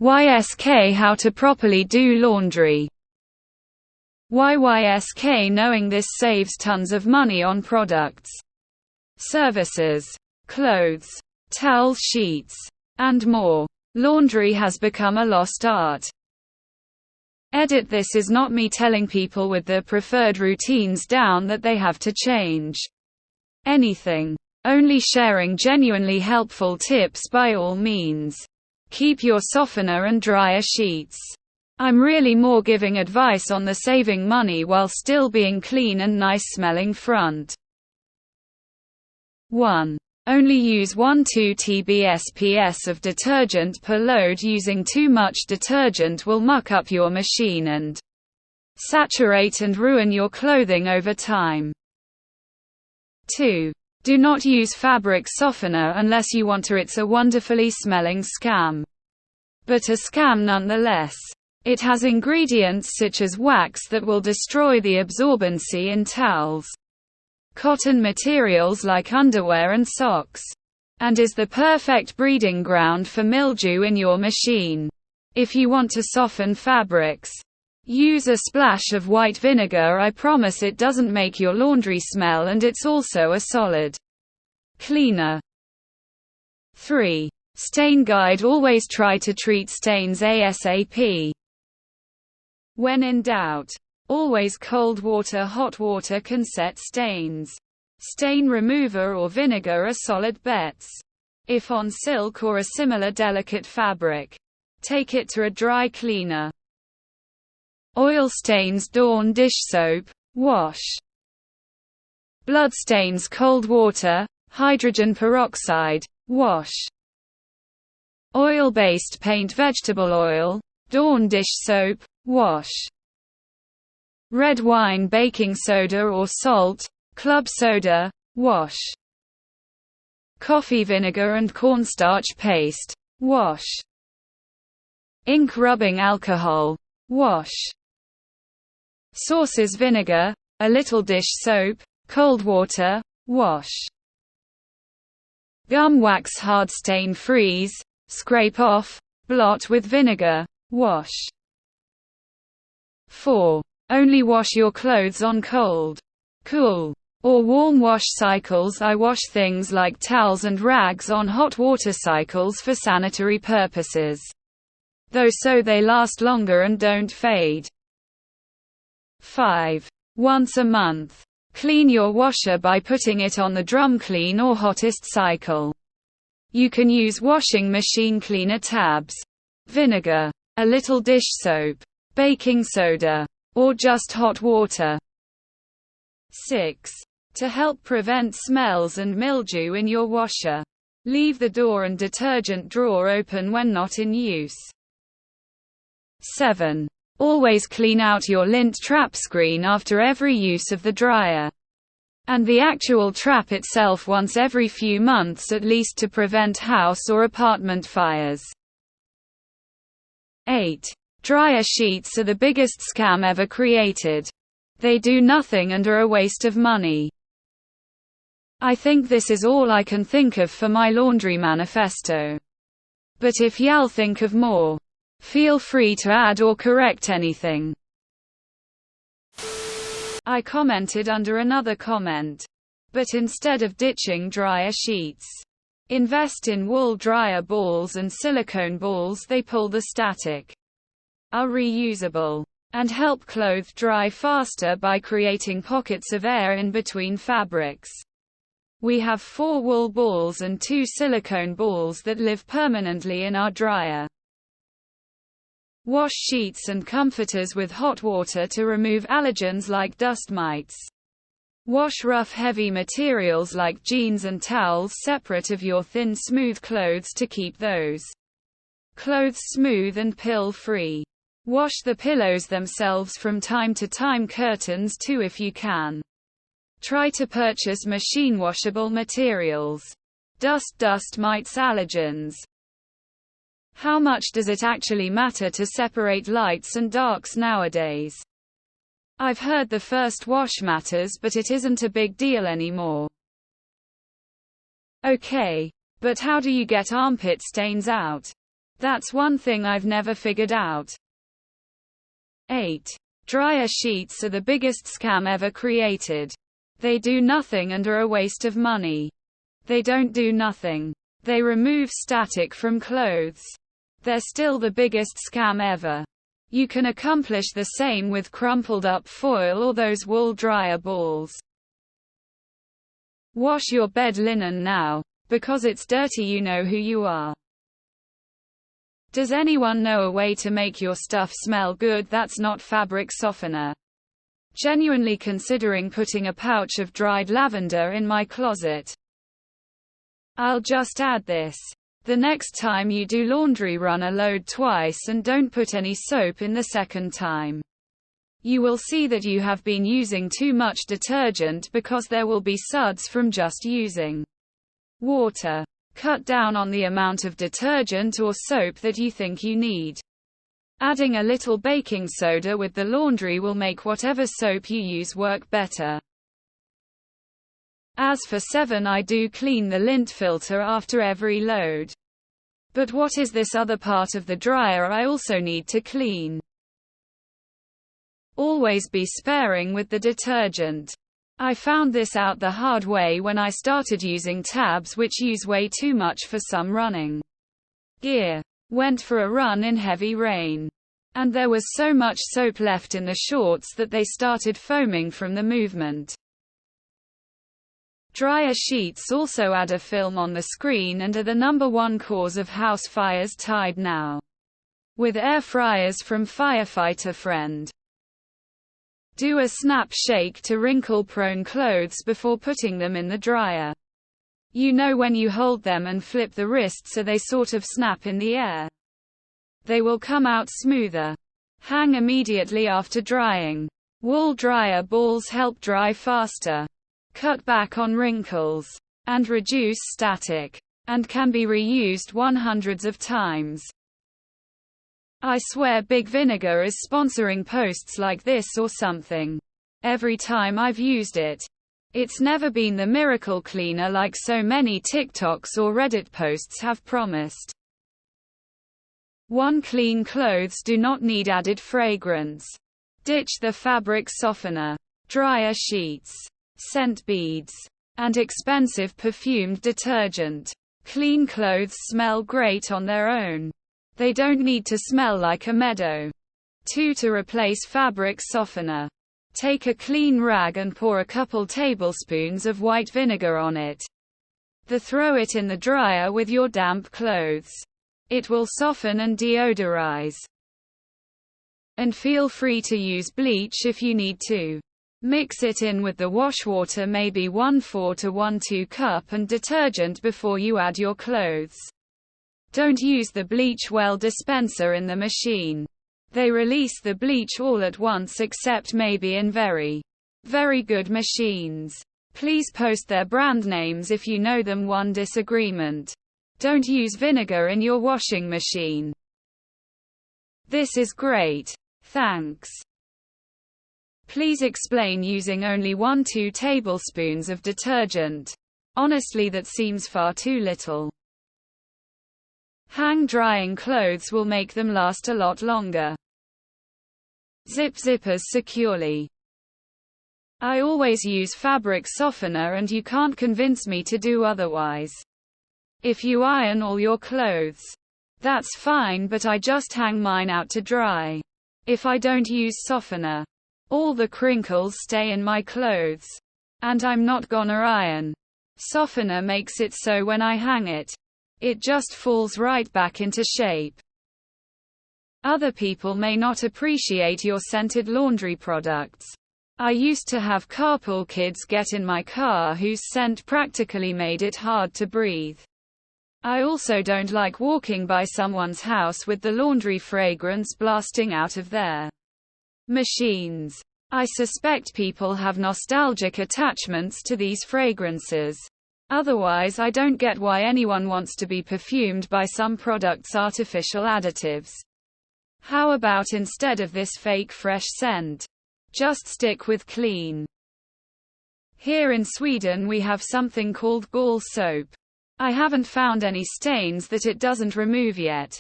YSK How to properly do laundry. YSK Knowing this saves tons of money on products, services, clothes, towel sheets, and more. Laundry has become a lost art. Edit: This is not me telling people with their preferred routines down that they have to change anything. Only sharing genuinely helpful tips by all means. Keep your softener and dryer sheets. I'm really more giving advice on the saving money while still being clean and nice smelling front. 1. Only use 1-2 TBSPS of detergent per load. Using too much detergent will muck up your machine and saturate and ruin your clothing over time. 2. Do not use fabric softener unless you want to. It's a wonderfully smelling scam, but a scam nonetheless. It has ingredients such as wax that will destroy the absorbency in towels, cotton materials like underwear and socks, and is the perfect breeding ground for mildew in your machine. If you want to soften fabrics, use a splash of white vinegar. I promise it doesn't make your laundry smell, and it's also a solid cleaner. 3. Stain guide: Always try to treat stains ASAP. When in doubt, always cold water. Hot water can set stains. Stain remover or vinegar are solid bets. If on silk or a similar delicate fabric, take it to a dry cleaner. Oil stains: Dawn dish soap, wash. Blood stains: cold water, hydrogen peroxide, wash. Oil-based paint: vegetable oil, Dawn dish soap, wash. Red wine: baking soda or salt, club soda, wash. Coffee vinegar and cornstarch paste, wash. Ink rubbing alcohol, wash. Sauces: vinegar, a little dish soap, cold water, wash. Gum wax: hard stain freeze, scrape off, blot with vinegar, wash. 4. Only wash your clothes on cold, cool, or warm wash cycles. I wash things like towels and rags on hot water cycles for sanitary purposes, though, so they last longer and don't fade. 5. Once a month, clean your washer by putting it on the drum clean or hottest cycle. You can use washing machine cleaner tabs, vinegar, a little dish soap, baking soda, or just hot water. 6. To help prevent smells and mildew in your washer, leave the door and detergent drawer open when not in use. 7. Always clean out your lint trap screen after every use of the dryer, and the actual trap itself once every few months at least, to prevent house or apartment fires. 8. Dryer sheets are the biggest scam ever created. They do nothing and are a waste of money. I think this is all I can think of for my laundry manifesto. But if y'all think of more, feel free to add or correct anything. I commented under another comment. But instead of ditching dryer sheets, invest in wool dryer balls and silicone balls. They pull the static, are reusable, and help clothes dry faster by creating pockets of air in between fabrics. We have 4 wool balls and 2 silicone balls that live permanently in our dryer. Wash sheets and comforters with hot water to remove allergens like dust mites. Wash rough heavy materials like jeans and towels separate of your thin smooth clothes to keep those clothes smooth and pill-free. Wash the pillows themselves from time to time, curtains too if you can. Try to purchase machine washable materials. Dust mites, allergens. How much does it actually matter to separate lights and darks nowadays? I've heard the first wash matters, but it isn't a big deal anymore. Okay, but how do you get armpit stains out? That's one thing I've never figured out. 8. Dryer sheets are the biggest scam ever created. They do nothing and are a waste of money. They don't do nothing. They remove static from clothes. They're still the biggest scam ever. You can accomplish the same with crumpled up foil or those wool dryer balls. Wash your bed linen now. Because it's dirty, you know who you are. Does anyone know a way to make your stuff smell good that's not fabric softener? Genuinely considering putting a pouch of dried lavender in my closet. I'll just add this. The next time you do laundry, run a load twice and don't put any soap in the second time. You will see that you have been using too much detergent because there will be suds from just using water. Cut down on the amount of detergent or soap that you think you need. Adding a little baking soda with the laundry will make whatever soap you use work better. As for 7, I do clean the lint filter after every load. But what is this other part of the dryer I also need to clean? Always be sparing with the detergent. I found this out the hard way when I started using tabs which use way too much for some running gear. Went for a run in heavy rain. And there was so much soap left in the shorts that they started foaming from the movement. Dryer sheets also add a film on the screen and are the #1 cause of house fires, tied now with air fryers from Firefighter Friend. Do a snap shake to wrinkle-prone clothes before putting them in the dryer. You know when you hold them and flip the wrist so they sort of snap in the air. They will come out smoother. Hang immediately after drying. Wool dryer balls help dry faster, cut back on wrinkles, and reduce static, and can be reused hundreds of times. I swear Big Vinegar is sponsoring posts like this or something. Every time I've used it, it's never been the miracle cleaner like so many TikToks or Reddit posts have promised. 1. Clean clothes do not need added fragrance. Ditch the fabric softener, dryer sheets, scent beads, and expensive perfumed detergent. Clean clothes smell great on their own. They don't need to smell like a meadow. 2. To replace fabric softener, take a clean rag and pour a couple tablespoons of white vinegar on it. Then throw it in the dryer with your damp clothes. It will soften and deodorize. And feel free to use bleach if you need to. Mix it in with the wash water, maybe 1/4 to 1/2 cup, and detergent before you add your clothes. Don't use the bleach well dispenser in the machine. They release the bleach all at once, except maybe in very, very good machines. Please post their brand names if you know them. 1. Disagreement. Don't use vinegar in your washing machine. This is great. Thanks. Please explain using only 1-2 tablespoons of detergent. Honestly, that seems far too little. Hang drying clothes will make them last a lot longer. Zip zippers securely. I always use fabric softener and you can't convince me to do otherwise. If you iron all your clothes, that's fine, but I just hang mine out to dry. If I don't use softener, all the crinkles stay in my clothes. And I'm not gonna iron. Softener makes it so when I hang it, it just falls right back into shape. Other people may not appreciate your scented laundry products. I used to have carpool kids get in my car whose scent practically made it hard to breathe. I also don't like walking by someone's house with the laundry fragrance blasting out of their machines. I suspect people have nostalgic attachments to these fragrances. Otherwise, I don't get why anyone wants to be perfumed by some product's artificial additives. How about instead of this fake fresh scent, just stick with clean? Here in Sweden we have something called gall soap. I haven't found any stains that it doesn't remove yet.